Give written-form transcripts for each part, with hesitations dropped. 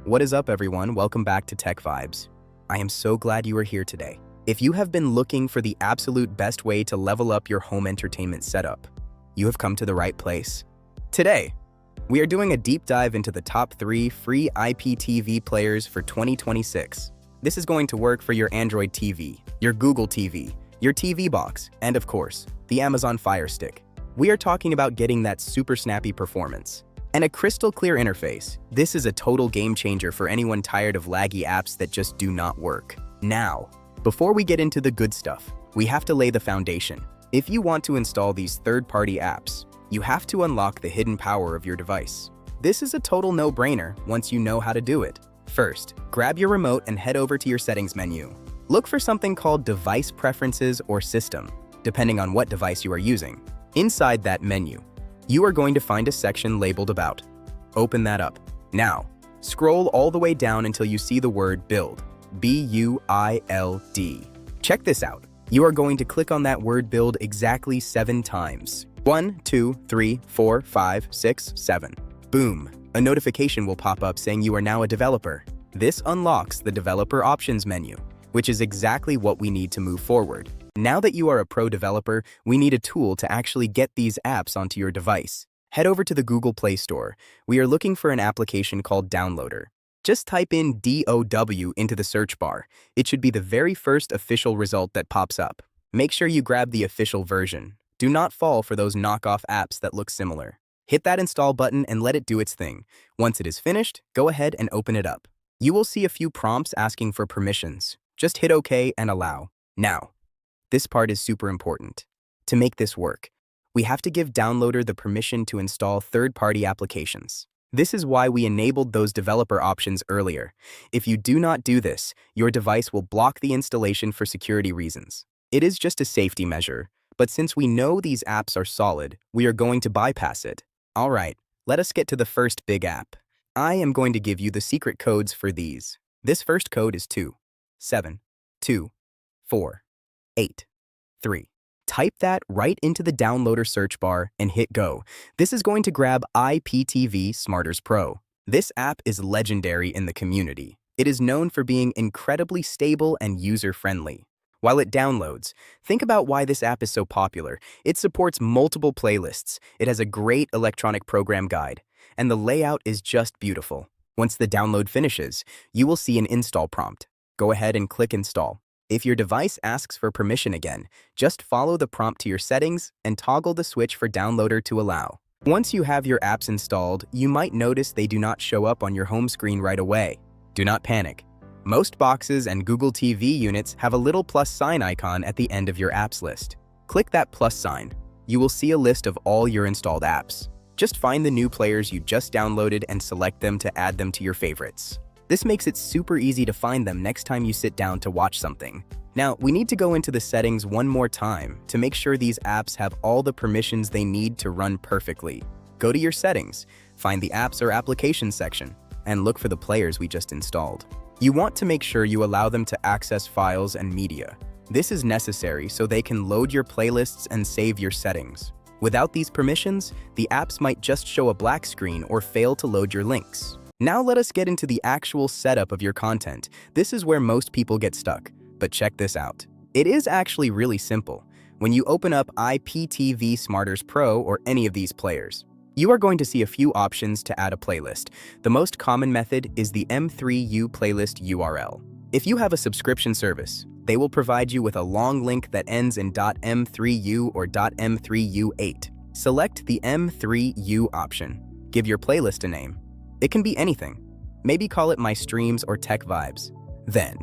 What is up, everyone? Welcome back to TechVibes. I am so glad you are here today. If you have been looking for the absolute best way to level up your home entertainment setup, you have come to the right place. Today, we are doing a deep dive into the top 3 free IPTV players for 2026. This is going to work for your Android TV, your Google TV, your TV box, and of course, the Amazon Firestick. We are talking about getting that super snappy performance and a crystal clear interface. This is a total game changer for anyone tired of laggy apps that just do not work. Now, before we get into the good stuff, we have to lay the foundation. If you want to install these third-party apps, you have to unlock the hidden power of your device. This is a total no-brainer once you know how to do it. First, grab your remote and head over to your settings menu. Look for something called Device Preferences or System, depending on what device you are using. Inside that menu, you are going to find a section labeled About. Open that up. Now, scroll all the way down until you see the word Build, B-U-I-L-D. Check this out. You are going to click on that word Build exactly 7 times. 1, 2, 3, 4, 5, 6, 7. Boom! A notification will pop up saying you are now a developer. This unlocks the Developer Options menu, which is exactly what we need to move forward. Now that you are a pro developer, we need a tool to actually get these apps onto your device. Head over to the Google Play Store. We are looking for an application called Downloader. Just type in DOW into the search bar. It should be the very first official result that pops up. Make sure you grab the official version. Do not fall for those knockoff apps that look similar. Hit that install button and let it do its thing. Once it is finished, go ahead and open it up. You will see a few prompts asking for permissions. Just hit OK and allow. Now, this part is super important. To make this work, we have to give Downloader the permission to install third-party applications. This is why we enabled those developer options earlier. If you do not do this, your device will block the installation for security reasons. It is just a safety measure, but since we know these apps are solid, we are going to bypass it. All right, let us get to the first big app. I am going to give you the secret codes for these. This first code is 2, 7, 2, 4, 8, 3. Type that right into the Downloader search bar and hit go. This is going to grab IPTV Smarters Pro. This app is legendary in the community. It is known for being incredibly stable and user-friendly. While it downloads, think about why this app is so popular. It supports multiple playlists, it has a great electronic program guide, and the layout is just beautiful. Once the download finishes, you will see an install prompt. Go ahead and click Install. If your device asks for permission again, just follow the prompt to your settings and toggle the switch for Downloader to allow. Once you have your apps installed, you might notice they do not show up on your home screen right away. Do not panic. Most boxes and Google TV units have a little plus sign icon at the end of your apps list. Click that plus sign. You will see a list of all your installed apps. Just find the new players you just downloaded and select them to add them to your favorites. This makes it super easy to find them next time you sit down to watch something. Now, we need to go into the settings one more time to make sure these apps have all the permissions they need to run perfectly. Go to your settings, find the apps or applications section, and look for the players we just installed. You want to make sure you allow them to access files and media. This is necessary so they can load your playlists and save your settings. Without these permissions, the apps might just show a black screen or fail to load your links. Now let us get into the actual setup of your content. This is where most people get stuck, but check this out. It is actually really simple. When you open up IPTV Smarters Pro or any of these players, you are going to see a few options to add a playlist. The most common method is the M3U playlist URL. If you have a subscription service, they will provide you with a long link that ends in .m3u or .m3u8. Select the M3U option. Give your playlist a name. It can be anything. Maybe call it My Streams or TechVibes. Then,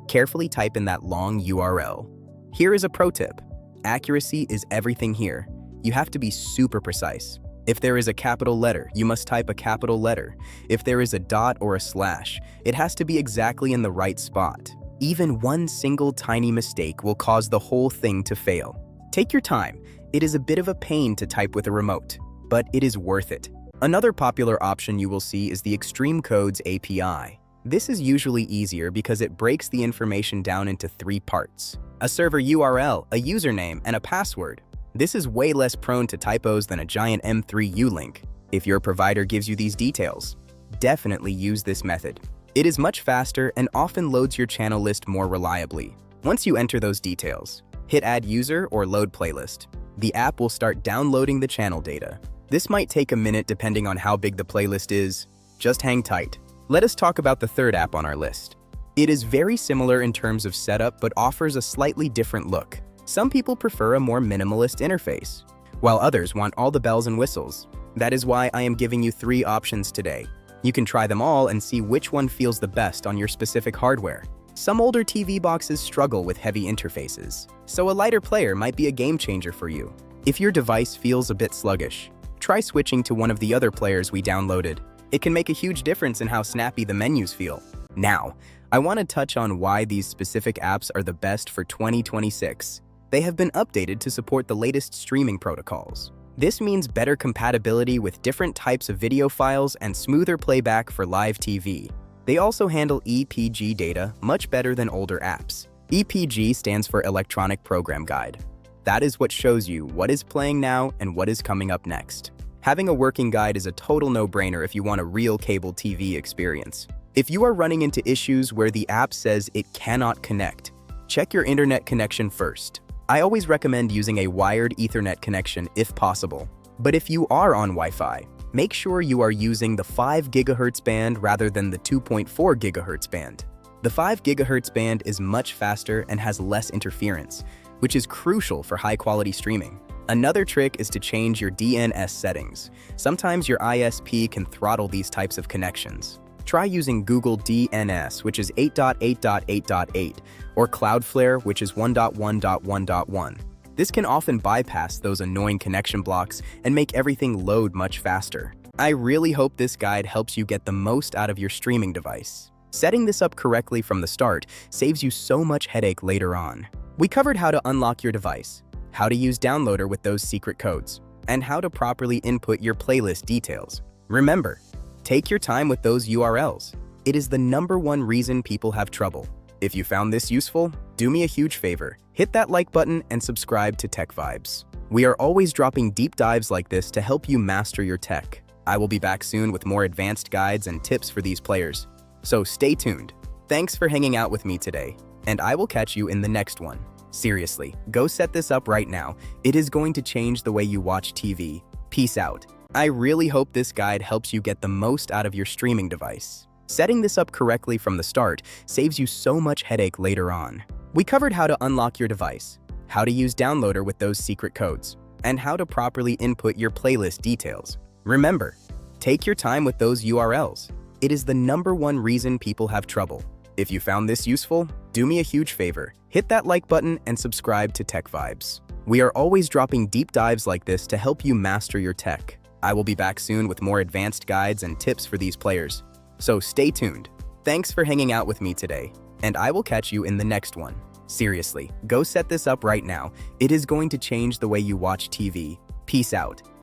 carefully type in that long URL. Here is a pro tip. Accuracy is everything here. You have to be super precise. If there is a capital letter, you must type a capital letter. If there is a dot or a slash, it has to be exactly in the right spot. Even one single tiny mistake will cause the whole thing to fail. Take your time. It is a bit of a pain to type with a remote, but it is worth it. Another popular option you will see is the Extreme Codes API. This is usually easier because it breaks the information down into 3 parts: a server URL, a username, and a password. This is way less prone to typos than a giant M3U link. If your provider gives you these details, Definitely use this method. It is much faster and often loads your channel list more reliably. Once you enter those details, hit Add User or Load Playlist. The app will start downloading the channel data. This might take a minute depending on how big the playlist is. Just hang tight. Let us talk about the third app on our list. It is very similar in terms of setup but offers a slightly different look. Some people prefer a more minimalist interface, while others want all the bells and whistles. That is why I am giving you 3 options today. You can try them all and see which one feels the best on your specific hardware. Some older TV boxes struggle with heavy interfaces, so a lighter player might be a game changer for you. If your device feels a bit sluggish, try switching to one of the other players we downloaded. It can make a huge difference in how snappy the menus feel. Now, I want to touch on why these specific apps are the best for 2026. They have been updated to support the latest streaming protocols. This means better compatibility with different types of video files and smoother playback for live TV. They also handle EPG data much better than older apps. EPG stands for Electronic Program Guide. That is what shows you what is playing now and what is coming up next. Having a working guide is a total no-brainer if you want a real cable TV experience. If you are running into issues where the app says it cannot connect, check your internet connection first. I always recommend using a wired Ethernet connection if possible. But if you are on Wi-Fi, make sure you are using the 5 GHz band rather than the 2.4 GHz band. The 5 GHz band is much faster and has less interference, which is crucial for high-quality streaming. Another trick is to change your DNS settings. Sometimes your ISP can throttle these types of connections. Try using Google DNS, which is 8.8.8.8, or Cloudflare, which is 1.1.1.1. This can often bypass those annoying connection blocks and make everything load much faster. I really hope this guide helps you get the most out of your streaming device. Setting this up correctly from the start saves you so much headache later on. We covered how to unlock your device, how to use Downloader with those secret codes, and how to properly input your playlist details. Remember, take your time with those URLs. It is the #1 reason people have trouble. If you found this useful, do me a huge favor. Hit that like button and subscribe to TechVibes. We are always dropping deep dives like this to help you master your tech. I will be back soon with more advanced guides and tips for these players. So stay tuned. Thanks for hanging out with me today, and I will catch you in the next one. Seriously, go set this up right now. It is going to change the way you watch TV. Peace out. I really hope this guide helps you get the most out of your streaming device. Setting this up correctly from the start saves you so much headache later on. We covered how to unlock your device, how to use Downloader with those secret codes, and how to properly input your playlist details. Remember, take your time with those URLs. It is the #1 reason people have trouble. If you found this useful, do me a huge favor. Hit that like button and subscribe to TechVibes. We are always dropping deep dives like this to help you master your tech. I will be back soon with more advanced guides and tips for these players. So stay tuned. Thanks for hanging out with me today, and I will catch you in the next one. Seriously, go set this up right now. It is going to change the way you watch TV. Peace out.